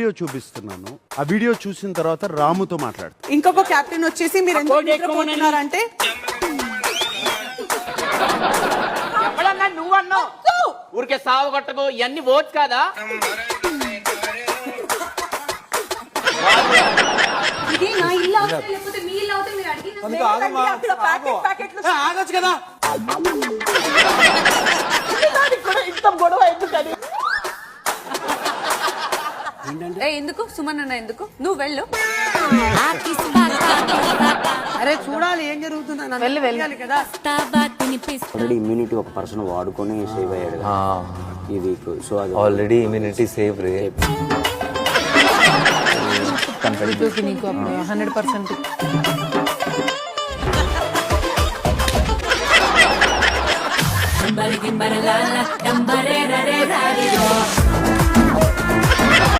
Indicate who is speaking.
Speaker 1: Video చూపిస్తున్నాను. ఆ video చూసిన తర్వాత రాముతో మాట్లాడు.
Speaker 2: ఇంకొక కెప్టెన్ వచ్చేసి మీరు ఎందుకు నిద్రపోతున్నారంటే
Speaker 3: ఎవడన్నా నువ్వు అన్నావు ఊరికే సాగు కొట్టకు ఇవన్నీ ఓట్స్ కాదా
Speaker 4: ఇది నా ఇల్లు అవుతుంది లేకపోతే మీ ఇల్లు అవుతుంది మీరు అడిగిన
Speaker 2: ఆగొచ్చు కదా. ఇంత గొడవ ఎందుకని
Speaker 4: ఎందుకు సుమన్ అన్న ఎందుకు నువ్వు వెళ్ళు.
Speaker 2: అరే చూడాలి ఏం జరుగుతుందని వెళ్ళాలి కదా.
Speaker 5: ఆల్రెడీ ఇమ్యూనిటీ ఒక పర్సన్ వాడుకొని సేవ్ అయ్యాడు ఈ వీక్. సో అది
Speaker 6: ఆల్రెడీ ఇమ్యూనిటీ సేవ్ రే.
Speaker 2: నీకు 100%
Speaker 4: డంబరే రరే రారిలో